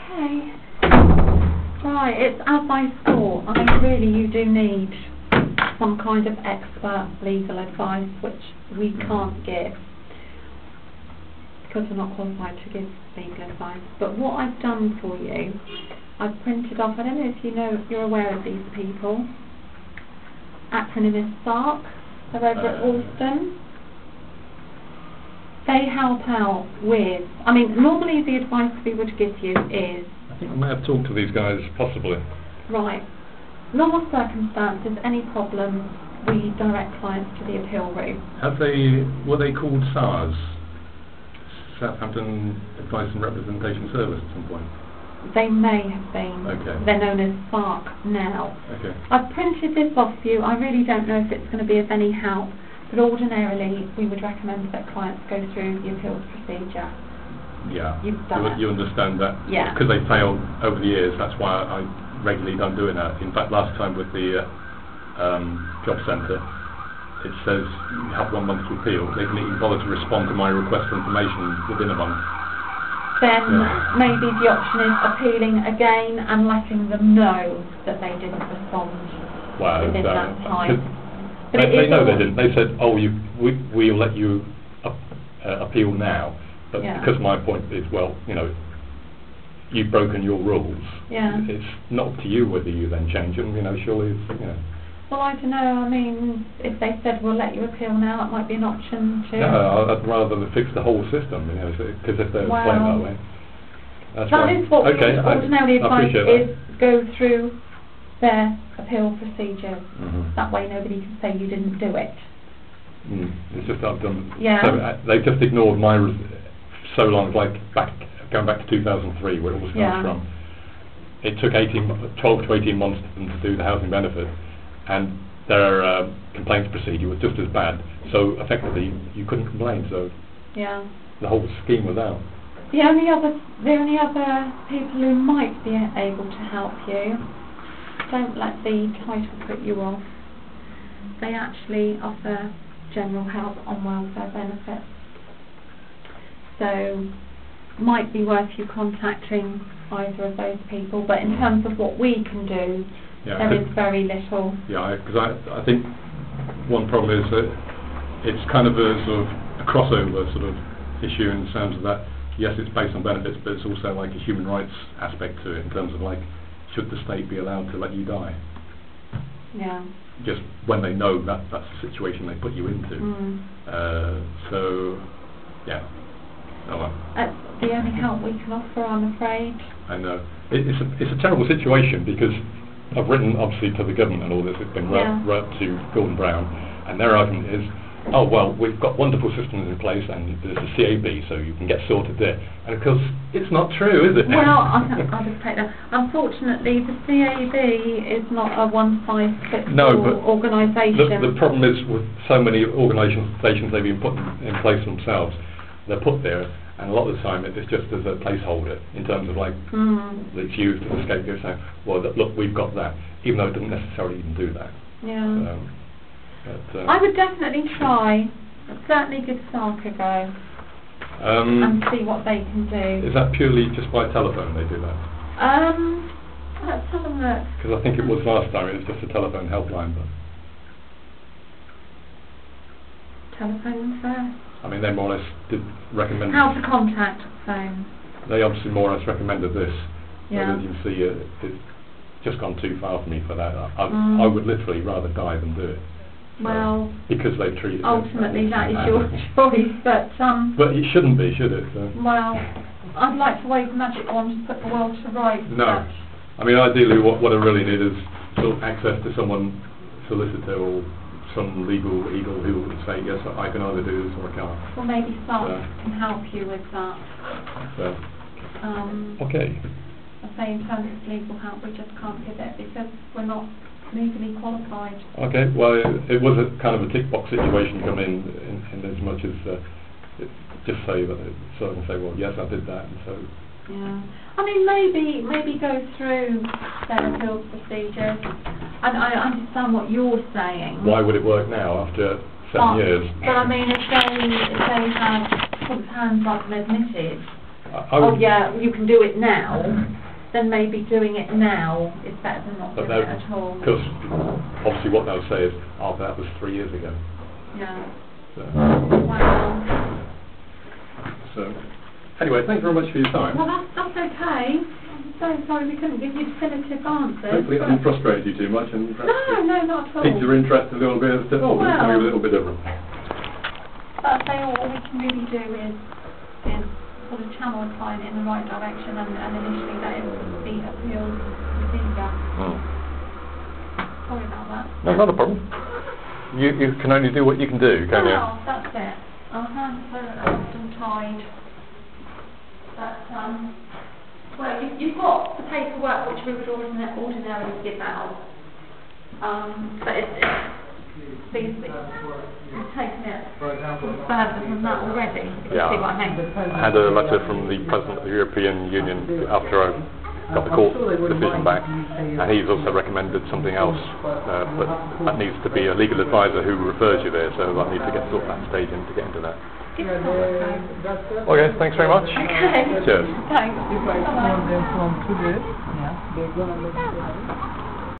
Okay. Right, it's as I thought. I mean, really, you do need some kind of expert legal advice, which we can't give because we're not qualified to give legal advice. But what I've done for you, I've printed off, I don't know if you're aware of these people. Acronym is SARC. They're over at Alston. They help out with, I mean, normally the advice we would give you is... I think I may have talked to these guys, possibly. Right. Normal circumstances, any problems, we direct clients to the appeal route. Were they called SARS? Southampton Advice and Representation Service at some point? They may have been. Okay. They're known as SARC now. Okay. I've printed this off for you. I really don't know if it's going to be of any help, but ordinarily we would recommend that clients go through the appeals procedure. Yeah. You've done it. You understand that? Yeah. Because they failed over the years, that's why I regularly don't do it now. In fact, last time with the job centre, it says you have 1 month to appeal. They didn't even bother to respond to my request for information within a month. Then maybe the option is appealing again and letting them know that they didn't respond within that time. But they know they didn't. They said, "Oh, we'll let you appeal now." But because my point is, well, you've broken your rules. Yeah. It's not up to you whether you then change them. Surely it's. Well, I don't know. I mean, if they said we'll let you appeal now, it might be an option too. No, I'd rather fix the whole system, because if they're playing that way. That is what we ordinarily advise is go through their appeal procedures. That way nobody can say you didn't do it. It's just I've done. Yeah. So, they've just ignored my so long, like going back to 2003, where it all started from. It took 12 to 18 months for them to do the housing benefit. And their complaints procedure was just as bad, so effectively you couldn't complain. So the whole scheme was out. The only other people who might be able to help you, don't let the title put you off. They actually offer general help on welfare benefits, so might be worth you contacting either of those people. But in terms of what we can do, there is very little. Yeah, because I think one problem is that it's kind of a sort of a crossover sort of issue in the sense of that, yes, it's based on benefits, but it's also like a human rights aspect to it in terms of like, should the state be allowed to let you die? Yeah. Just when they know that that's the situation they put you into. So, yeah. Oh well. That's the only help we can offer, I'm afraid. I know. It's a terrible situation because I've written, obviously, to the government and all this. It's been wrote to Gordon Brown, and their argument is, oh, well, we've got wonderful systems in place, and there's a CAB, so you can get sorted there. And, of course, it's not true, is it? Well, I'll just take that. Unfortunately, the CAB is not a one-size-fits-all organisation. The problem is with so many organisations they've been put in place themselves, they're put there, and a lot of the time it's just as a placeholder in terms of like it's used as a scapegoat saying, well, look, we've got that, even though it doesn't necessarily even do that. Yeah. I would definitely try. Certainly give SARC a go and see what they can do. Is that purely just by telephone they do that? Let's have a look. Because I think it was last time, it was just a telephone helpline. But telephone first. I mean, they more or less did recommend... How to contact phone. They obviously more or less recommended this. Yeah. So that you can see it's just gone too far for me for that. I would literally rather die than do it. Well, because they've treated ultimately that is your choice, but it shouldn't be, should it? So. Well, I'd like to wave a magic wand to put the world to rights. No. I mean, ideally what I really need is sort of access to someone, solicitor or some legal eagle who would say, yes, I can either do this or I can't. Well, maybe SARC can help you with that. So. Okay. I say in terms of legal help, we just can't give it because we're not legally qualified. Okay, well, it was a kind of a tick box situation come in as much as just say that, so I can say, well, yes, I did that, and so. Yeah, I mean, maybe go through their appeals procedures, and I understand what you're saying. Why would it work now after 7 years? But I mean, if they have put hands up and admitted I would, oh yeah, you can do it now, then maybe doing it now is better than not but doing it at all. because obviously what they'll say is, oh, that was 3 years ago. Yeah. So, Wow. so anyway, thank you very much for your time. Well, that's okay. I'm so sorry we couldn't give you definitive answers. Hopefully I haven't frustrated you too much and No, not at all. piqued your interest a little bit as to, oh, Well, something a little bit different. But I say all we can really do is sort of channel a client in the right direction and initially let him be appealed procedure. Sorry about that. No, not a problem. You can only do what you can do, can't you? Well, that's it. Our hands are often tied. But, well, you've got the paperwork which we would ordinarily give out. But it's taken it further than that already, if you see what I mean. I had a letter from the President of the European Union after I got the court decision back, and he's also recommended something else, but that needs to be a legal advisor who refers you there, so I need to get sort that stage in to get into that. Okay, thanks very much. Okay. Cheers. Thanks. If I Bye-bye. call them from today, yeah, they're gonna let me know.